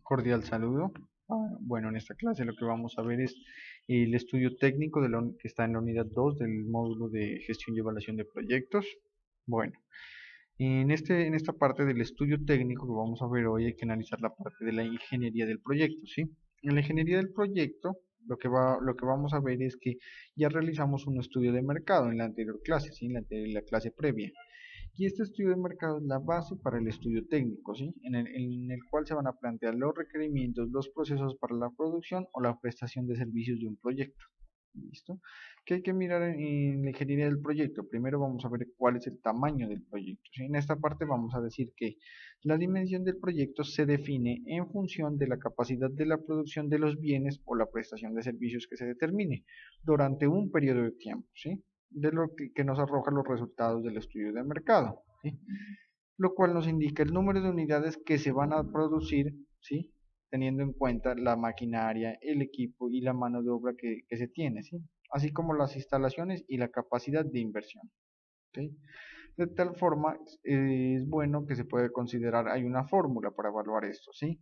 Cordial saludo. Bueno, en esta clase lo que vamos a ver es el estudio técnico que está en la unidad 2 del módulo de gestión y evaluación de proyectos. Bueno, en esta parte del estudio técnico que vamos a ver hoy hay que analizar la parte de la ingeniería del proyecto, ¿sí? En la ingeniería del proyecto lo que vamos a ver es que ya realizamos un estudio de mercado en la anterior clase, ¿sí? En la clase previa. Y este estudio de mercado es la base para el estudio técnico, ¿sí? En el cual se van a plantear los requerimientos, los procesos para la producción o la prestación de servicios de un proyecto. ¿Listo? ¿Qué hay que mirar en la ingeniería del proyecto? Primero vamos a ver cuál es el tamaño del proyecto, ¿sí? En esta parte vamos a decir que la dimensión del proyecto se define en función de la capacidad de la producción de los bienes o la prestación de servicios que se determine durante un periodo de tiempo, ¿sí? De lo que nos arroja los resultados del estudio de mercado, ¿sí? Lo cual nos indica el número de unidades que se van a producir, ¿sí? Teniendo en cuenta la maquinaria, el equipo y la mano de obra que se tiene, ¿sí? Así como las instalaciones y la capacidad de inversión, ¿sí? De tal forma, es bueno que se puede considerar, hay una fórmula para evaluar esto, ¿sí?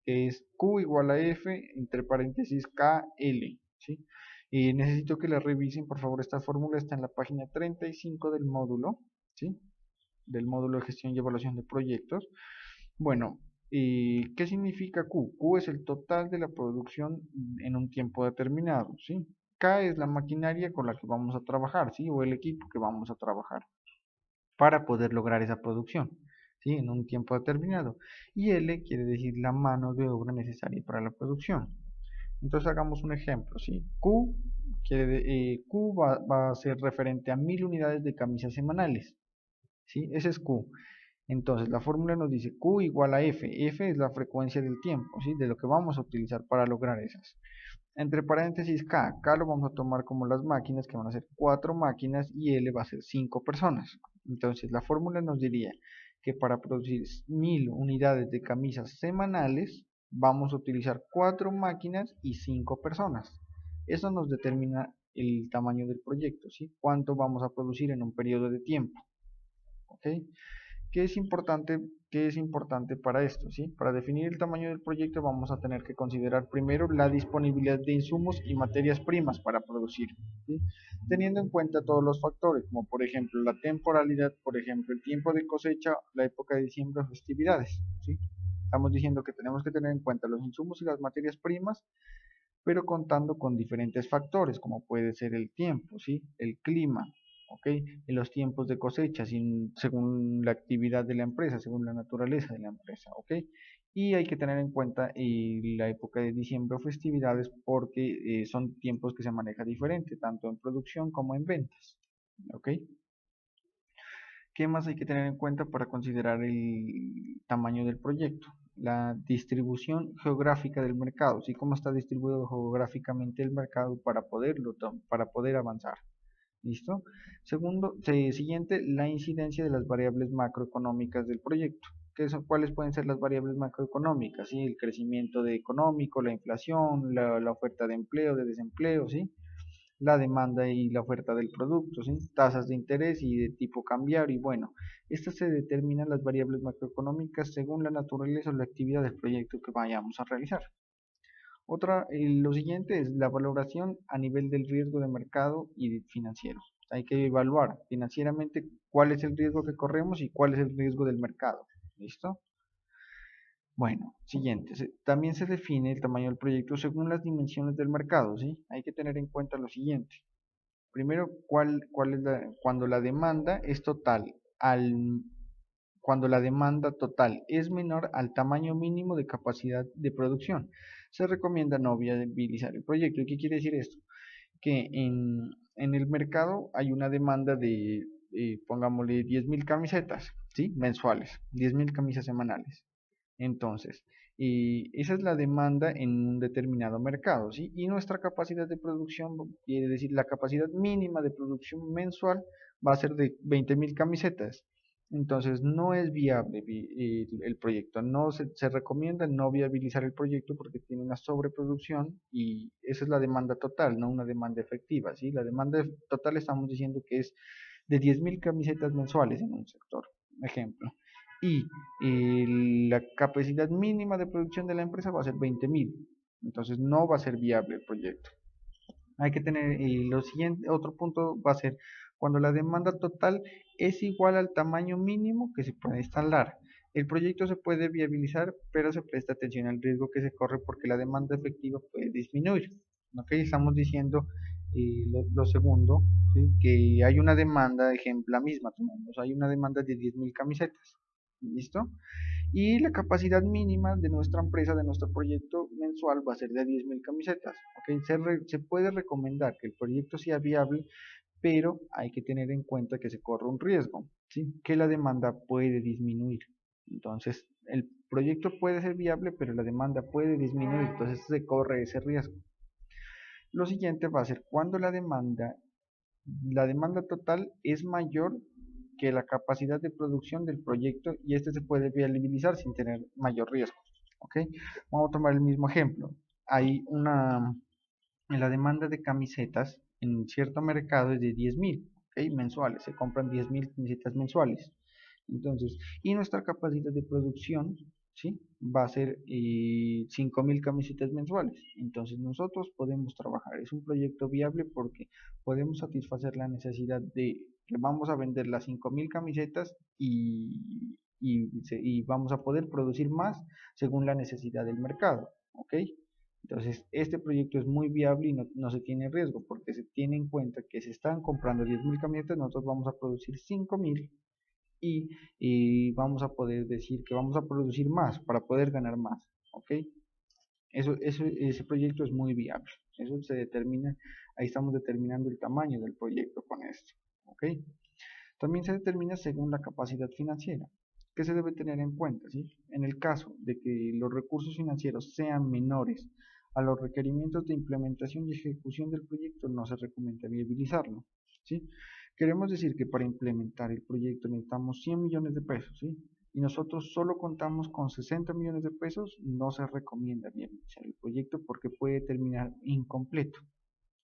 Que es Q igual a F entre paréntesis KL, ¿sí? Y necesito que la revisen, por favor, esta fórmula está en la página 35 del módulo, ¿sí? Del módulo de gestión y evaluación de proyectos. Bueno, ¿qué significa Q? Q es el total de la producción en un tiempo determinado, ¿sí? K es la maquinaria con la que vamos a trabajar, ¿sí? O el equipo que vamos a trabajar para poder lograr esa producción, ¿sí? En un tiempo determinado. Y L quiere decir la mano de obra necesaria para la producción. Entonces hagamos un ejemplo, ¿sí? Q va a ser referente a 1000 unidades de camisas semanales, ¿sí? Ese es Q. Entonces la fórmula nos dice Q igual a F. F es la frecuencia del tiempo, ¿sí? De lo que vamos a utilizar para lograr esas. Entre paréntesis K. K lo vamos a tomar como las máquinas, que van a ser 4 máquinas, y L va a ser 5 personas. Entonces la fórmula nos diría que para producir 1000 unidades de camisas semanales vamos a utilizar 4 máquinas y 5 personas. Eso nos determina el tamaño del proyecto, ¿sí? Cuánto vamos a producir en un periodo de tiempo. ¿Ok? ¿Qué es importante, ¿Qué es importante para esto? ¿Sí? Para definir el tamaño del proyecto vamos a tener que considerar primero la disponibilidad de insumos y materias primas para producir, ¿sí? Teniendo en cuenta todos los factores, como por ejemplo la temporalidad, por ejemplo el tiempo de cosecha, la época de diciembre o festividades, ¿sí? Estamos diciendo que tenemos que tener en cuenta los insumos y las materias primas, pero contando con diferentes factores, como puede ser el tiempo, ¿sí? El clima, ¿ok? Y los tiempos de cosecha, según la actividad de la empresa, según la naturaleza de la empresa, ¿ok? Y hay que tener en cuenta la época de diciembre o festividades porque son tiempos que se maneja diferente, tanto en producción como en ventas, ¿ok? ¿Qué más hay que tener en cuenta para considerar el tamaño del proyecto? La distribución geográfica del mercado, ¿sí? Cómo está distribuido geográficamente el mercado para poder avanzar. ¿Listo? Siguiente, la incidencia de las variables macroeconómicas del proyecto. ¿Cuáles pueden ser las variables macroeconómicas? ¿Sí? El crecimiento económico, la inflación, la oferta de empleo, de desempleo, ¿sí? La demanda y la oferta del producto, ¿sí? Tasas de interés y de tipo cambiario. Y bueno, estas se determinan las variables macroeconómicas según la naturaleza o la actividad del proyecto que vayamos a realizar. Lo siguiente es la valoración a nivel del riesgo de mercado y financiero. Hay que evaluar financieramente cuál es el riesgo que corremos y cuál es el riesgo del mercado. ¿Listo? Bueno, siguiente. También se define el tamaño del proyecto según las dimensiones del mercado, ¿sí? Hay que tener en cuenta lo siguiente. Primero, cuando la demanda es total cuando la demanda total es menor al tamaño mínimo de capacidad de producción, se recomienda no viabilizar el proyecto. ¿Y qué quiere decir esto? Que en el mercado hay una demanda de, pongámosle, 10.000 camisetas, ¿sí? Mensuales, 10.000 camisas semanales. Entonces, esa es la demanda en un determinado mercado, ¿sí? Y nuestra capacidad de producción, quiere decir, la capacidad mínima de producción mensual va a ser de 20.000 camisetas. Entonces, no es viable el proyecto. No se recomienda no viabilizar el proyecto porque tiene una sobreproducción y esa es la demanda total, no una demanda efectiva, ¿sí? La demanda total estamos diciendo que es de 10.000 camisetas mensuales en un sector, ejemplo. y la capacidad mínima de producción de la empresa va a ser 20.000. Entonces no va a ser viable el proyecto. Hay que tener, lo siguiente, otro punto va a ser cuando la demanda total es igual al tamaño mínimo que se puede instalar. El proyecto se puede viabilizar, pero se presta atención al riesgo que se corre porque la demanda efectiva puede disminuir. ¿Ok? Estamos diciendo lo segundo, ¿sí? Que hay una demanda, ejemplo, la misma, hay una demanda de 10.000 camisetas. ¿Listo? Y la capacidad mínima de nuestra empresa, de nuestro proyecto mensual, va a ser de 10.000 camisetas. ¿Okay? Se puede recomendar que el proyecto sea viable, pero hay que tener en cuenta que se corre un riesgo, ¿sí? Que la demanda puede disminuir. Entonces, el proyecto puede ser viable, pero la demanda puede disminuir, entonces se corre ese riesgo. Lo siguiente va a ser cuando la demanda total es mayor que la capacidad de producción del proyecto y este se puede viabilizar sin tener mayor riesgo. ¿Ok? Vamos a tomar el mismo ejemplo. Hay en la demanda de camisetas en cierto mercado es de 10.000, ¿ok? Mensuales, se compran 10.000 camisetas mensuales. Entonces, y nuestra capacidad de producción, ¿sí? Va a ser 5.000 camisetas mensuales. Entonces nosotros podemos trabajar. Es un proyecto viable porque podemos satisfacer la necesidad de que vamos a vender las 5.000 camisetas y vamos a poder producir más según la necesidad del mercado. ¿Ok? Entonces, este proyecto es muy viable y no se tiene riesgo porque se tiene en cuenta que se están comprando 10.000 camisetas, nosotros vamos a producir 5.000 y vamos a poder decir que vamos a producir más para poder ganar más. ¿Ok? Ese proyecto es muy viable. Eso se determina, ahí estamos determinando el tamaño del proyecto con esto. ¿Ok? También se determina según la capacidad financiera. ¿Qué se debe tener en cuenta? ¿Sí? En el caso de que los recursos financieros sean menores a los requerimientos de implementación y ejecución del proyecto, no se recomienda viabilizarlo. ¿Sí? Queremos decir que para implementar el proyecto necesitamos 100 millones de pesos, ¿sí? Y nosotros solo contamos con 60 millones de pesos, no se recomienda viabilizar el proyecto porque puede terminar incompleto.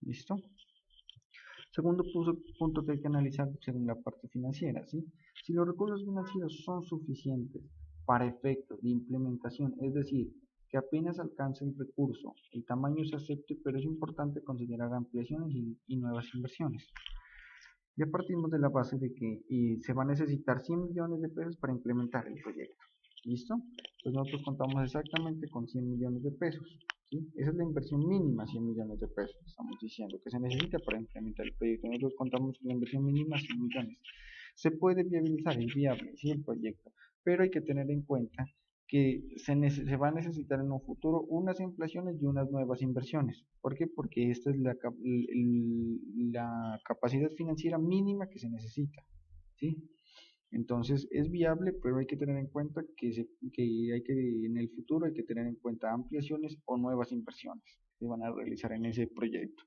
¿Listo? Segundo punto que hay que analizar según la parte financiera, ¿sí? Si los recursos financieros son suficientes para efectos de implementación, es decir, que apenas alcance el recurso, el tamaño es acepte, pero es importante considerar ampliaciones y nuevas inversiones. Ya partimos de la base de que se va a necesitar 100 millones de pesos para implementar el proyecto. ¿Listo? Entonces nosotros contamos exactamente con 100 millones de pesos. ¿Sí? Esa es la inversión mínima, 100 millones de pesos. Estamos diciendo que se necesita para implementar el proyecto. Nosotros contamos con la inversión mínima, 100 millones. Se puede viabilizar, es viable, sí, el proyecto, pero hay que tener en cuenta que se va a necesitar en un futuro unas inflaciones y unas nuevas inversiones. ¿Por qué? Porque esta es la capacidad financiera mínima que se necesita. ¿Sí? Entonces es viable, pero hay que tener en cuenta que en el futuro hay que tener en cuenta ampliaciones o nuevas inversiones que van a realizar en ese proyecto.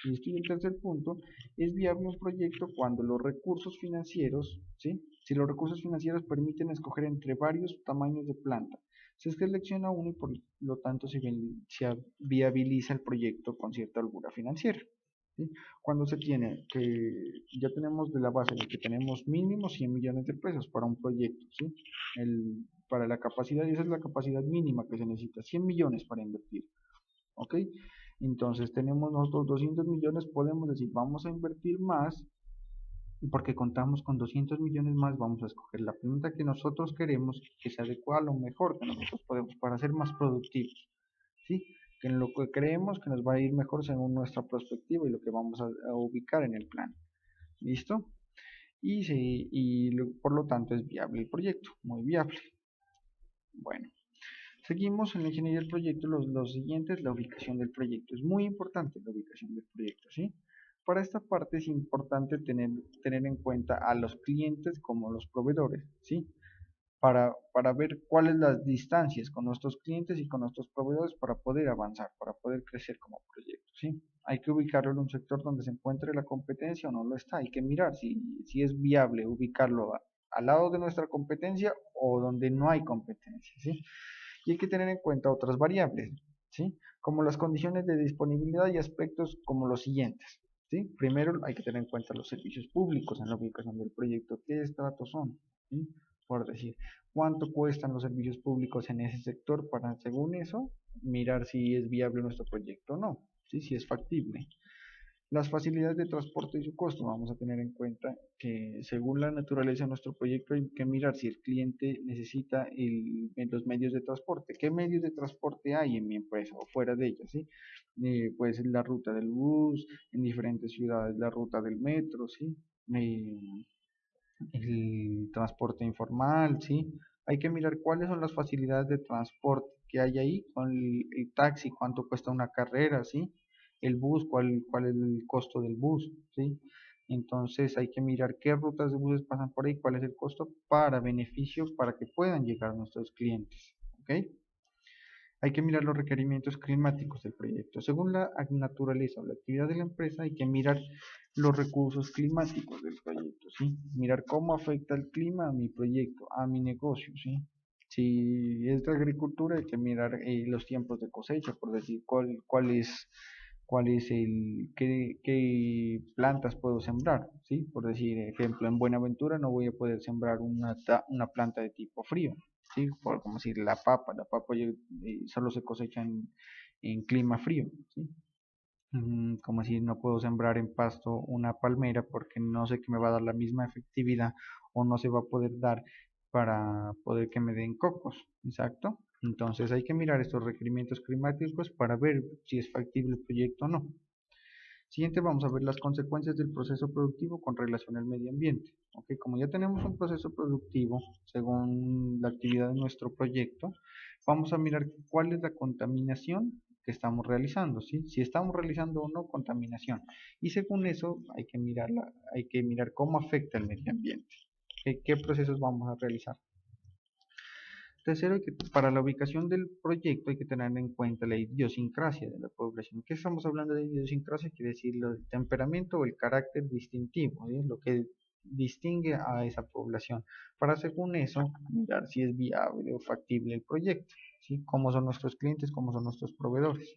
Y el tercer punto, es viable un proyecto cuando los recursos financieros, ¿sí? Si los recursos financieros permiten escoger entre varios tamaños de planta, se selecciona uno y por lo tanto se viabiliza el proyecto con cierta holgura financiera. ¿Sí? Cuando se tiene que, ya tenemos de la base de que tenemos mínimo 100 millones de pesos para un proyecto, ¿sí? Para la capacidad, esa es la capacidad mínima que se necesita, 100 millones para invertir. ¿Ok? Entonces tenemos nosotros 200 millones, podemos decir, vamos a invertir más, porque contamos con 200 millones más, vamos a escoger la planta que nosotros queremos, que se adecua a lo mejor que nosotros podemos para ser más productivos, ¿sí? Que en lo que creemos que nos va a ir mejor según nuestra perspectiva y lo que vamos a ubicar en el plan. ¿Listo? Por lo tanto es viable el proyecto, muy viable. Bueno. Seguimos en la ingeniería del proyecto, los siguientes, la ubicación del proyecto. Es muy importante la ubicación del proyecto, ¿sí? Para esta parte es importante tener en cuenta a los clientes como los proveedores, ¿sí? Para ver cuáles las distancias con nuestros clientes y con nuestros proveedores para poder avanzar, para poder crecer como proyecto, ¿sí? Hay que ubicarlo en un sector donde se encuentre la competencia o no lo está. Hay que mirar si es viable ubicarlo al lado de nuestra competencia o donde no hay competencia, ¿sí? Y hay que tener en cuenta otras variables, ¿sí? Como las condiciones de disponibilidad y aspectos como los siguientes, ¿sí? Primero hay que tener en cuenta los servicios públicos en la ubicación del proyecto, qué estratos son, ¿sí? por decir, cuánto cuestan los servicios públicos en ese sector para, según eso, mirar si es viable nuestro proyecto o no, ¿sí? Si es factible. Las facilidades de transporte y su costo. Vamos a tener en cuenta que según la naturaleza de nuestro proyecto hay que mirar si el cliente necesita los medios de transporte. ¿Qué medios de transporte hay en mi empresa o fuera de ella? ¿Sí? Puede ser la ruta del bus, en diferentes ciudades la ruta del metro, ¿sí? El transporte informal, ¿sí? Hay que mirar cuáles son las facilidades de transporte que hay ahí, con el taxi, cuánto cuesta una carrera, ¿sí? El bus, cuál es el costo del bus, ¿sí? Entonces hay que mirar qué rutas de buses pasan por ahí, cuál es el costo para beneficio para que puedan llegar nuestros clientes, ¿ok? Hay que mirar los requerimientos climáticos del proyecto. Según la naturaleza o la actividad de la empresa, hay que mirar los recursos climáticos del proyecto, ¿sí? Mirar cómo afecta el clima a mi proyecto, a mi negocio, ¿sí? Si es de agricultura, hay que mirar los tiempos de cosecha, por decir qué plantas puedo sembrar, ¿sí? Por decir, ejemplo, en Buenaventura no voy a poder sembrar una planta de tipo frío, ¿sí? Por como decir, la papa solo se cosecha en clima frío, ¿sí? Como si no puedo sembrar en pasto una palmera porque no sé que me va a dar la misma efectividad o no se va a poder dar para poder que me den cocos, exacto. Entonces hay que mirar estos requerimientos climáticos para ver si es factible el proyecto o no. Siguiente, vamos a ver las consecuencias del proceso productivo con relación al medio ambiente. ¿Ok? Como ya tenemos un proceso productivo según la actividad de nuestro proyecto, vamos a mirar cuál es la contaminación que estamos realizando, ¿sí? Si estamos realizando o no contaminación. Y según eso hay que mirar cómo afecta el medio ambiente. ¿Qué procesos vamos a realizar? Tercero, para la ubicación del proyecto hay que tener en cuenta la idiosincrasia de la población. ¿Qué estamos hablando de idiosincrasia? Quiere decir el temperamento o el carácter distintivo, ¿sí? Lo que distingue a esa población. Para según eso, mirar si es viable o factible el proyecto, ¿sí? Cómo son nuestros clientes, cómo son nuestros proveedores,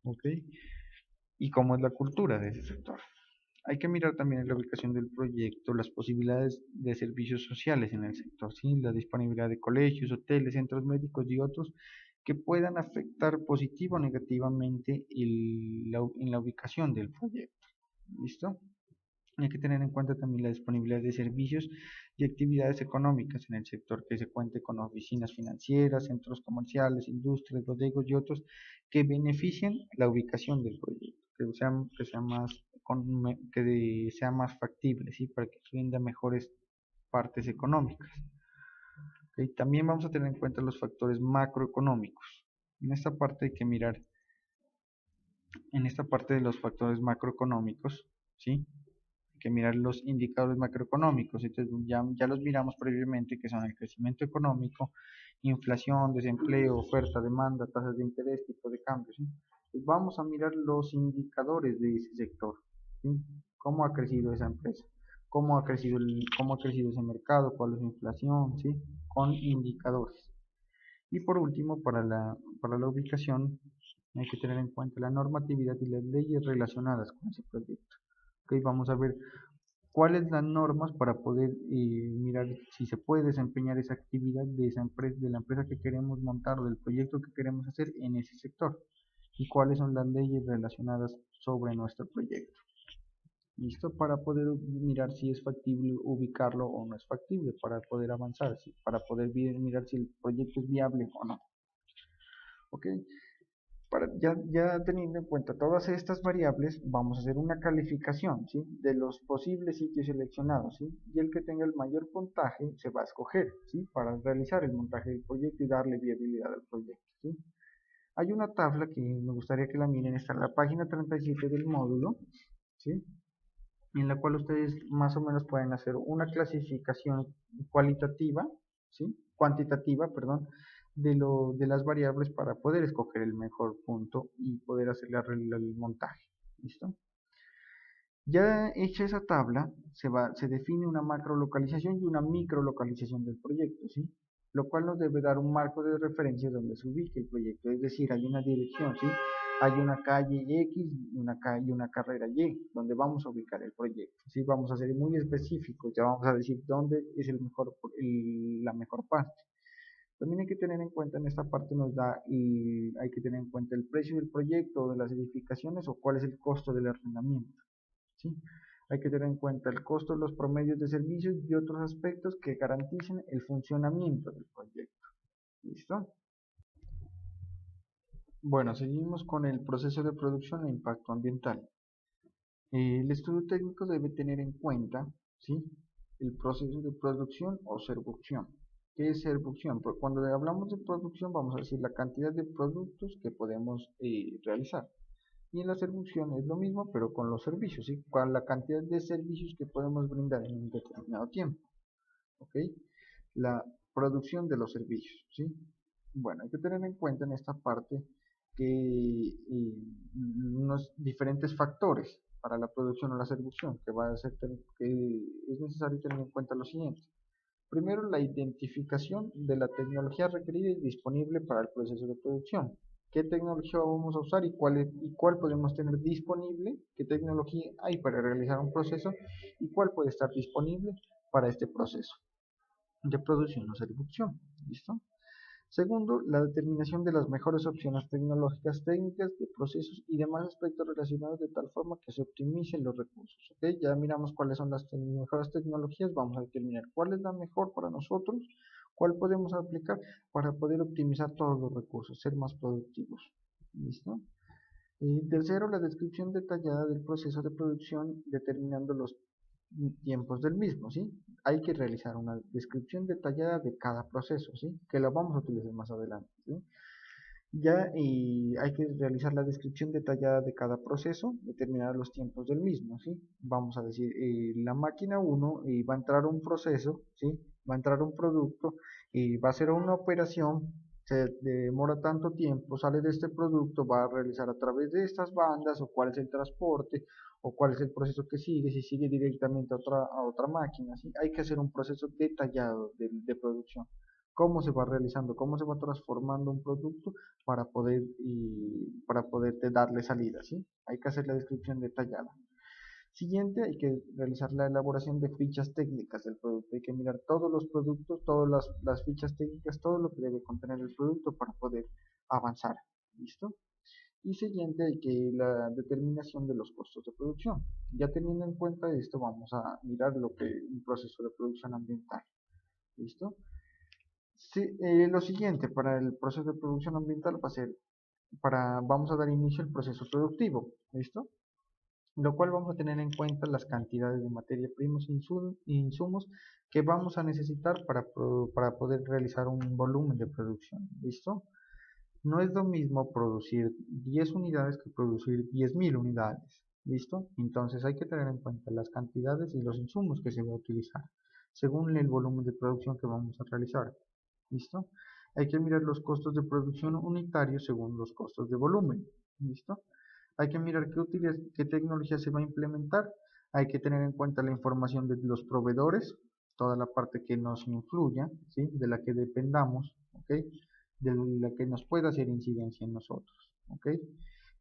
¿ok? Y cómo es la cultura de ese sector. Hay que mirar también en la ubicación del proyecto las posibilidades de servicios sociales en el sector, ¿sí? La disponibilidad de colegios, hoteles, centros médicos y otros que puedan afectar positiva o negativamente en la ubicación del proyecto. ¿Listo? Hay que tener en cuenta también la disponibilidad de servicios y actividades económicas en el sector, que se cuente con oficinas financieras, centros comerciales, industrias, bodegas y otros que beneficien la ubicación del proyecto, que sea más factible, ¿sí? Para que rinda mejores partes económicas. ¿Ok? También vamos a tener en cuenta los factores macroeconómicos. En esta parte hay que mirar, en esta parte de los factores macroeconómicos, ¿sí? Que mirar los indicadores macroeconómicos. Entonces ya los miramos previamente, que son el crecimiento económico, inflación, desempleo, oferta, demanda, tasas de interés, tipo de cambio, ¿sí? Entonces vamos a mirar los indicadores de ese sector, ¿sí? Cómo ha crecido esa empresa, cómo ha crecido ese mercado, cuál es la inflación, ¿sí? Con indicadores. Y por último, para la ubicación, hay que tener en cuenta la normatividad y las leyes relacionadas con ese proyecto. Ok, vamos a ver cuáles las normas para poder mirar si se puede desempeñar esa actividad de esa empresa, de la empresa que queremos montar o del proyecto que queremos hacer en ese sector y cuáles son las leyes relacionadas sobre nuestro proyecto. ¿Listo? Para poder mirar si es factible ubicarlo o no es factible, para poder avanzar, ¿sí? Para poder mirar si el proyecto es viable o no. ¿Ok? Ya teniendo en cuenta todas estas variables, vamos a hacer una calificación, ¿sí? De los posibles sitios seleccionados, ¿sí? Y el que tenga el mayor puntaje se va a escoger, ¿sí? Para realizar el montaje del proyecto y darle viabilidad al proyecto, ¿sí? Hay una tabla que me gustaría que la miren, está en la página 37 del módulo, ¿sí? En la cual ustedes más o menos pueden hacer una clasificación cualitativa, ¿sí? Cuantitativa, perdón, de las variables para poder escoger el mejor punto y poder hacer el montaje. ¿Listo? Ya hecha esa tabla, se define una macrolocalización y una microlocalización del proyecto, ¿sí? Lo cual nos debe dar un marco de referencia donde se ubique el proyecto, es decir, hay una dirección, ¿sí? hay una calle X y una carrera Y, donde vamos a ubicar el proyecto. ¿Sí? Vamos a ser muy específicos, ya vamos a decir dónde es la mejor parte. También hay que tener en cuenta en esta parte hay que tener en cuenta el precio del proyecto, de las edificaciones o cuál es el costo del arrendamiento. ¿Sí? Hay que tener en cuenta el costo de los promedios de servicios y otros aspectos que garanticen el funcionamiento del proyecto. ¿Listo? Bueno, seguimos con el proceso de producción e impacto ambiental. El estudio técnico debe tener en cuenta, ¿sí?, el proceso de producción o servucción. ¿Qué es servucción? Pues cuando hablamos de producción vamos a decir la cantidad de productos que podemos realizar. Y en la servucción es lo mismo, pero con los servicios, ¿sí? Con la cantidad de servicios que podemos brindar en un determinado tiempo. ¿Ok? La producción de los servicios, ¿sí? Bueno, hay que tener en cuenta en esta parte que unos diferentes factores para la producción o la servucción, que que es necesario tener en cuenta lo siguiente. Primero, la identificación de la tecnología requerida y disponible para el proceso de producción. ¿Qué tecnología vamos a usar y cuál podemos tener disponible? ¿Qué tecnología hay para realizar un proceso y cuál puede estar disponible para este proceso de producción o selección? ¿Listo? Segundo, la determinación de las mejores opciones tecnológicas, técnicas, de procesos y demás aspectos relacionados de tal forma que se optimicen los recursos. ¿Ok? Ya miramos cuáles son las mejores tecnologías, vamos a determinar cuál es la mejor para nosotros, cuál podemos aplicar para poder optimizar todos los recursos, ser más productivos. ¿Listo? Y tercero, la descripción detallada del proceso de producción determinando los tiempos del mismo, ¿sí? Hay que realizar una descripción detallada de cada proceso, ¿sí? Que lo vamos a utilizar más adelante, ¿sí? Ya hay que realizar la descripción detallada de cada proceso, determinar los tiempos del mismo, ¿sí? Vamos a decir, la máquina 1 va a entrar un proceso, ¿sí? Va a entrar un producto y va a hacer una operación, se demora tanto tiempo, sale de este producto, va a realizar a través de estas bandas o cuál es el transporte o cuál es el proceso que sigue, si sigue directamente a otra máquina, ¿sí? Hay que hacer un proceso detallado de producción, cómo se va realizando, cómo se va transformando un producto para poderte darle salida, ¿sí? Hay que hacer la descripción detallada. Siguiente, hay que realizar la elaboración de fichas técnicas del producto. Hay que mirar todos los productos, todas las fichas técnicas, todo lo que debe contener el producto para poder avanzar. ¿Listo? Y siguiente, hay que la determinación de los costos de producción. Ya teniendo en cuenta esto, vamos a mirar lo que un proceso de producción ambiental. ¿Listo? Sí, lo siguiente para el proceso de producción ambiental va a ser vamos a dar inicio al proceso productivo, ¿listo? Lo cual vamos a tener en cuenta las cantidades de materia prima e insumos que vamos a necesitar para poder realizar un volumen de producción, ¿listo? No es lo mismo producir 10 unidades que producir 10.000 unidades, ¿listo? Entonces hay que tener en cuenta las cantidades y los insumos que se va a utilizar según el volumen de producción que vamos a realizar, ¿listo? Hay que mirar los costos de producción unitarios según los costos de volumen, ¿listo? Hay que mirar qué tecnología se va a implementar. Hay que tener en cuenta la información de los proveedores, toda la parte que nos influya, ¿sí? De la que dependamos, ¿ok? De la que nos pueda hacer incidencia en nosotros, ¿ok?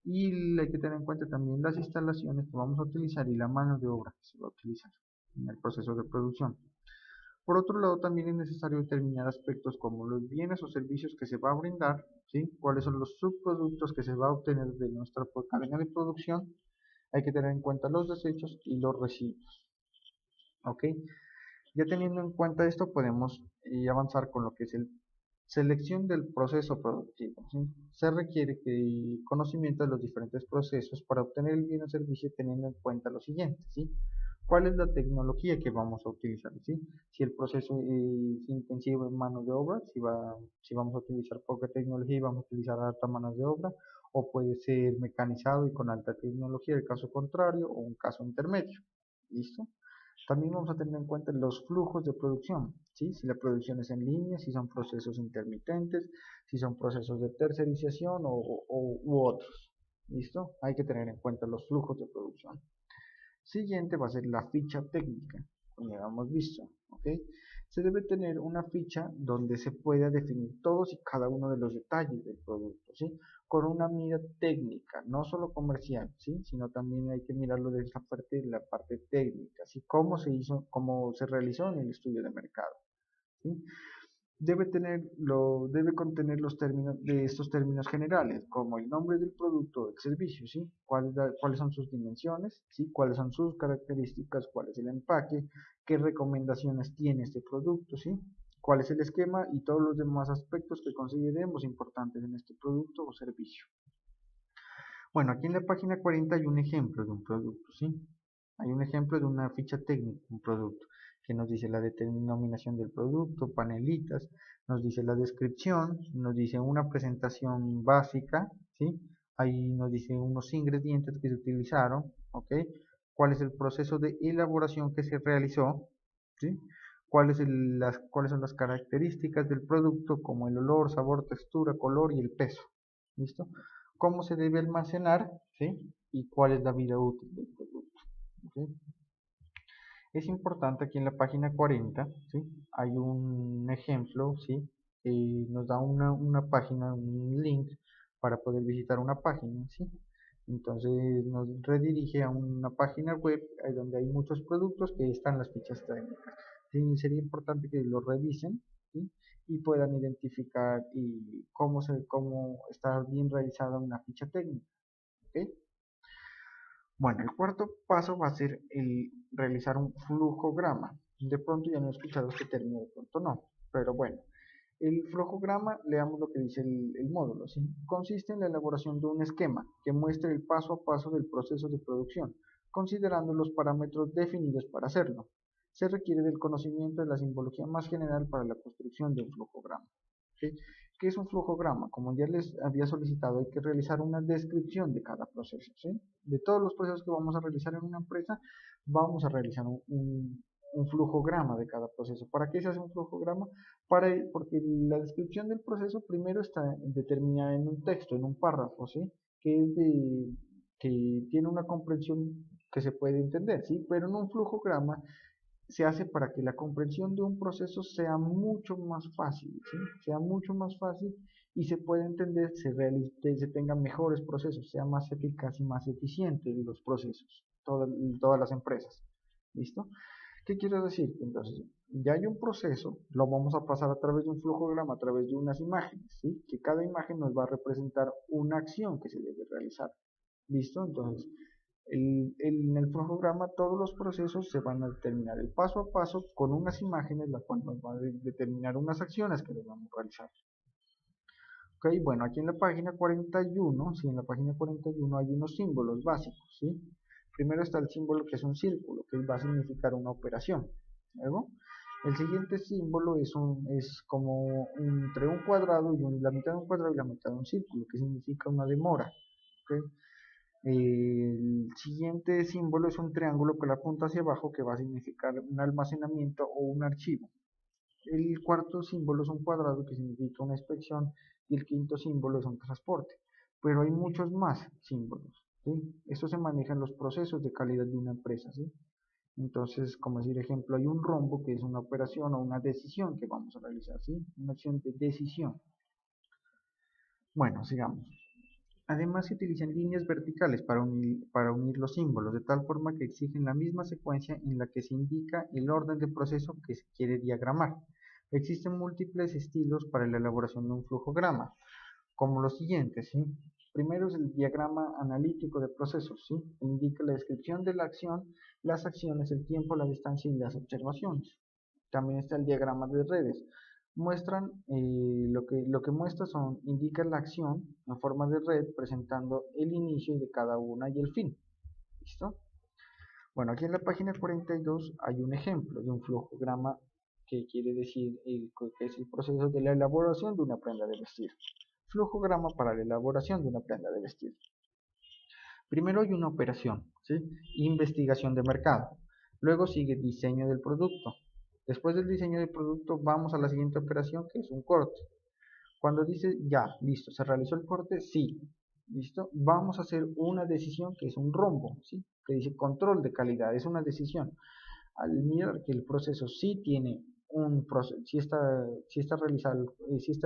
Y hay que tener en cuenta también las instalaciones que vamos a utilizar y la mano de obra que se va a utilizar en el proceso de producción. Por otro lado, también es necesario determinar aspectos como los bienes o servicios que se va a brindar, ¿sí? Cuáles son los subproductos que se va a obtener de nuestra cadena de producción. Hay que tener en cuenta los desechos y los residuos, ¿ok? Ya teniendo en cuenta esto, podemos avanzar con lo que es el selección del proceso productivo, ¿sí? Se requiere conocimiento de los diferentes procesos para obtener el bien o servicio teniendo en cuenta lo siguiente, ¿sí? ¿Cuál es la tecnología que vamos a utilizar? ¿Sí? Si el proceso es intensivo en mano de obra, si vamos a utilizar poca tecnología y vamos a utilizar alta mano de obra, o puede ser mecanizado y con alta tecnología, el caso contrario, o un caso intermedio. ¿Listo? También vamos a tener en cuenta los flujos de producción, ¿sí? Si la producción es en línea, si son procesos intermitentes, si son procesos de tercerización u otros. ¿Listo? Hay que tener en cuenta los flujos de producción. Siguiente va a ser la ficha técnica, como ya hemos visto, ¿ok? se debe tener una ficha donde se pueda definir todos y cada uno de los detalles del producto, ¿sí? Con una mira técnica, no solo comercial, ¿sí? Sino también hay que mirarlo desde la parte técnica, ¿sí? Cómo se hizo, cómo se realizó en el estudio de mercado, ¿sí? Debe contener los términos de estos términos generales, como el nombre del producto o del servicio, ¿sí? Cuáles son sus dimensiones, ¿sí? Cuáles son sus características, cuál es el empaque, qué recomendaciones tiene este producto, ¿sí? Cuál es el esquema y todos los demás aspectos que consideremos importantes en este producto o servicio. Bueno, aquí en la página 40 hay un ejemplo de un producto, ¿sí? Hay un ejemplo de una ficha técnica, un producto, que nos dice la denominación del producto, panelitas, nos dice la descripción, nos dice una presentación básica, ¿sí? Ahí nos dice unos ingredientes que se utilizaron, ¿ok? Cuál es el proceso de elaboración que se realizó, ¿sí? Cuáles son las características del producto, como el olor, sabor, textura, color y el peso, ¿listo? Cómo se debe almacenar, ¿sí? Y cuál es la vida útil del producto, ¿ok? Es importante aquí en la página 40, ¿sí? Hay un ejemplo, ¿sí? Nos da una página, un link para poder visitar una página, ¿sí? Entonces nos redirige a una página web donde hay muchos productos que están las fichas técnicas. Sí, sería importante que lo revisen, ¿sí? Y puedan identificar cómo está bien realizada una ficha técnica, ¿ok? Bueno, el cuarto paso va a ser el realizar un flujograma. De pronto ya no he escuchado este término, de pronto no, pero bueno. El flujograma, leamos lo que dice el módulo, ¿sí? Consiste en la elaboración de un esquema que muestre el paso a paso del proceso de producción, considerando los parámetros definidos para hacerlo. Se requiere del conocimiento de la simbología más general para la construcción de un flujograma, ¿sí? ¿Qué es un flujograma? Como ya les había solicitado, hay que realizar una descripción de cada proceso, ¿sí? De todos los procesos que vamos a realizar en una empresa, vamos a realizar un flujograma de cada proceso. ¿Para qué se hace un flujograma? Porque la descripción del proceso primero está determinada en un texto, en un párrafo, ¿sí? Que tiene una comprensión que se puede entender, ¿sí? Pero en un flujograma se hace para que la comprensión de un proceso sea mucho más fácil, ¿sí? Sea mucho más fácil y se pueda entender, se tengan mejores procesos, sea más eficaz y más eficiente los procesos, todas las empresas. ¿Listo? ¿Qué quiero decir? Entonces, ya hay un proceso, lo vamos a pasar a través de un flujograma, a través de unas imágenes, ¿sí? Que cada imagen nos va a representar una acción que se debe realizar. ¿Listo? Entonces, en el flujograma todos los procesos se van a determinar el paso a paso con unas imágenes, la cual nos va a determinar unas acciones que debemos realizar. Ok, bueno, aquí en la página 41, sí, en la página 41 hay unos símbolos básicos, ¿sí? Primero está el símbolo que es un círculo, que va a significar una operación. Luego, el siguiente símbolo es como entre un cuadrado y la mitad de un cuadrado y la mitad de un círculo, que significa una demora. ¿Okay? El siguiente símbolo es un triángulo con la punta hacia abajo que va a significar un almacenamiento o un archivo. El cuarto símbolo es un cuadrado que significa una inspección y el quinto símbolo es un transporte. Pero hay muchos más símbolos, ¿sí? Esto se maneja en los procesos de calidad de una empresa, ¿sí? Entonces, como decir ejemplo, hay un rombo que es una operación o una decisión que vamos a realizar, ¿sí? Una acción de decisión. Bueno, sigamos. Además, se utilizan líneas verticales para unir los símbolos, de tal forma que exigen la misma secuencia en la que se indica el orden de proceso que se quiere diagramar. Existen múltiples estilos para la elaboración de un flujograma, como los siguientes, ¿sí? Primero es el diagrama analítico de procesos, ¿sí? Indica la descripción de la acción, las acciones, el tiempo, la distancia y las observaciones. También está el diagrama de redes. Lo que muestra indica la acción en forma de red presentando el inicio de cada una y el fin. ¿Listo? Bueno, aquí en la página 42 hay un ejemplo de un flujograma que quiere decir que es el proceso de la elaboración de una prenda de vestir. Flujograma para la elaboración de una prenda de vestir. Primero hay una operación, ¿sí? Investigación de mercado. Luego sigue diseño del producto. Después del diseño del producto vamos a la siguiente operación que es un corte. Cuando dice ya, listo, se realizó el corte, sí, listo, vamos a hacer una decisión que es un rombo, ¿sí? Que dice control de calidad, es una decisión. Al mirar que el proceso sí tiene si está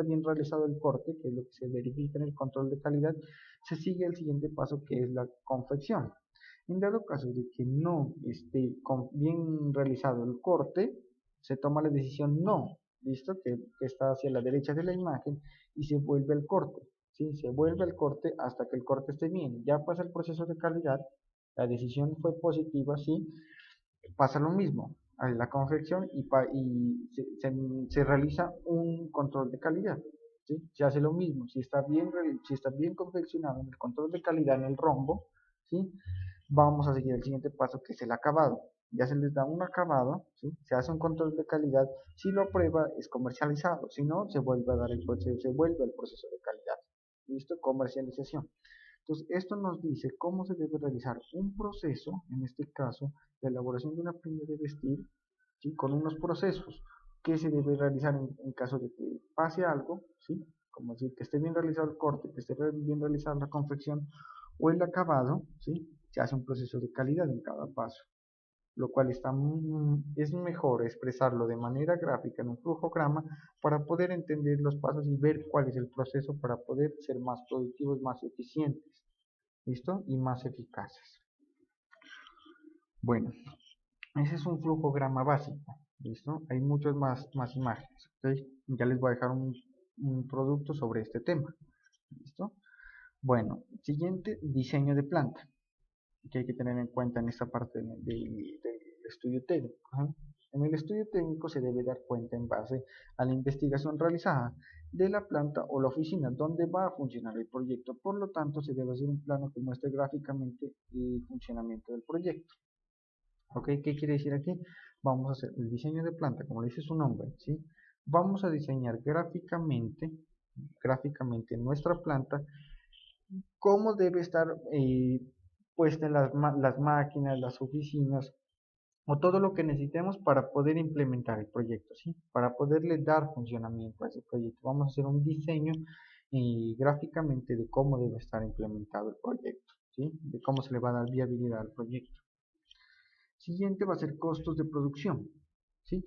bien realizado el corte, que es lo que se verifica en el control de calidad, se sigue el siguiente paso, que es la confección. En dado caso de que no esté bien realizado el corte, se toma la decisión no, ¿listo? Que está hacia la derecha de la imagen y se vuelve al corte, ¿sí? Se vuelve al corte hasta que el corte esté bien. Ya pasa el proceso de calidad, la decisión fue positiva, ¿sí? Pasa lo mismo a la confección y se realiza un control de calidad, ¿sí? Se hace lo mismo, si está bien confeccionado en el control de calidad en el rombo, ¿sí? Vamos a seguir el siguiente paso, que es el acabado. Ya se les da un acabado, ¿sí? Se hace un control de calidad, si lo aprueba es comercializado, si no se vuelve a dar el proceso, se vuelve al proceso de calidad. ¿Listo? Comercialización. Entonces, esto nos dice cómo se debe realizar un proceso, en este caso, de elaboración de una prenda de vestir, ¿sí? Con unos procesos que se debe realizar en caso de que pase algo, ¿sí? Como decir, que esté bien realizado el corte, que esté bien realizada la confección o el acabado, ¿sí? Se hace un proceso de calidad en cada paso, lo cual es mejor expresarlo de manera gráfica en un flujograma para poder entender los pasos y ver cuál es el proceso para poder ser más productivos, más eficientes, ¿listo? Y más eficaces. Bueno, ese es un flujograma básico, ¿listo? Hay muchas más imágenes, ¿ok? Ya les voy a dejar un producto sobre este tema, ¿listo? Bueno, siguiente, diseño de planta, que hay que tener en cuenta en esta parte del estudio técnico. ¿Eh? En el estudio técnico se debe dar cuenta en base a la investigación realizada de la planta o la oficina donde va a funcionar el proyecto. Por lo tanto, se debe hacer un plano que muestre gráficamente el funcionamiento del proyecto. ¿Ok? ¿Qué quiere decir aquí? Vamos a hacer el diseño de planta, como dice su nombre, ¿sí? Vamos a diseñar gráficamente nuestra planta, cómo debe estar puesta en las máquinas, las oficinas o todo lo que necesitemos para poder implementar el proyecto, ¿sí? Para poderle dar funcionamiento a ese proyecto. Vamos a hacer un diseño gráficamente de cómo debe estar implementado el proyecto, ¿sí? De cómo se le va a dar viabilidad al proyecto. Siguiente va a ser costos de producción, ¿sí?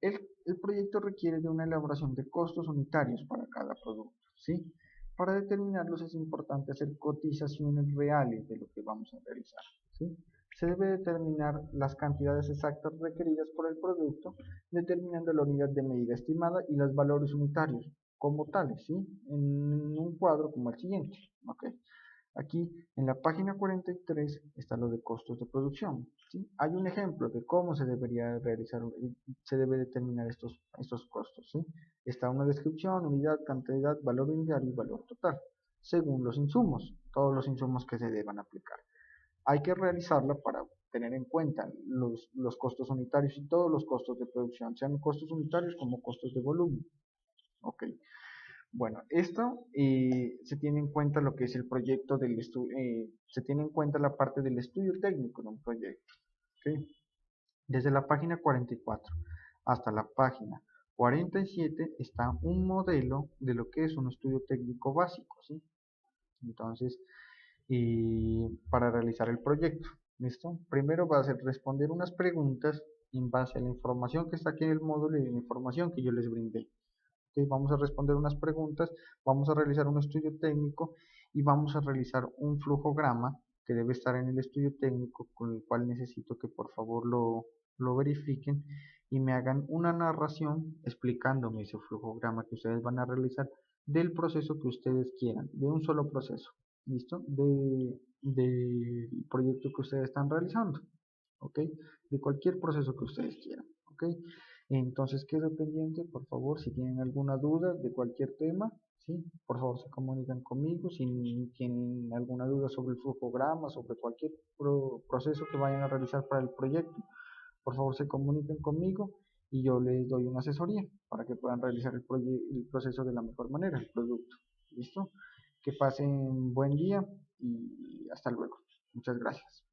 El proyecto requiere de una elaboración de costos unitarios para cada producto, ¿sí? Para determinarlos es importante hacer cotizaciones reales de lo que vamos a realizar, ¿sí? Se debe determinar las cantidades exactas requeridas por el producto, determinando la unidad de medida estimada y los valores unitarios como tales, ¿sí? En un cuadro como el siguiente, ¿ok? Aquí en la página 43 está lo de costos de producción, ¿sí? Hay un ejemplo de cómo se debería realizar, se debe determinar estos costos, ¿sí? Está una descripción, unidad, cantidad, valor unitario y valor total, según los insumos, todos los insumos que se deban aplicar. Hay que realizarla para tener en cuenta los costos unitarios y todos los costos de producción, sean costos unitarios como costos de volumen. Ok. Bueno, esto se tiene en cuenta lo que es el proyecto del estudio, se tiene en cuenta la parte del estudio técnico de un proyecto. ¿Okay? Desde la página 44 hasta la página 47 está un modelo de lo que es un estudio técnico básico, ¿sí? Entonces, para realizar el proyecto, ¿listo? Primero va a ser responder unas preguntas en base a la información que está aquí en el módulo y la información que yo les brindé. Vamos a responder unas preguntas, vamos a realizar un estudio técnico y vamos a realizar un flujograma que debe estar en el estudio técnico, con el cual necesito que por favor lo verifiquen y me hagan una narración explicándome ese flujograma que ustedes van a realizar del proceso que ustedes quieran, de un solo proceso, ¿listo? Del proyecto que ustedes están realizando, ¿ok? De cualquier proceso que ustedes quieran, ¿ok? Entonces quedo pendiente, por favor, si tienen alguna duda de cualquier tema, ¿sí? Por favor se comunican conmigo, si tienen alguna duda sobre el flujograma, sobre cualquier proceso que vayan a realizar para el proyecto, por favor se comuniquen conmigo y yo les doy una asesoría para que puedan realizar el proceso de la mejor manera, el producto. ¿Listo? Que pasen buen día y hasta luego. Muchas gracias.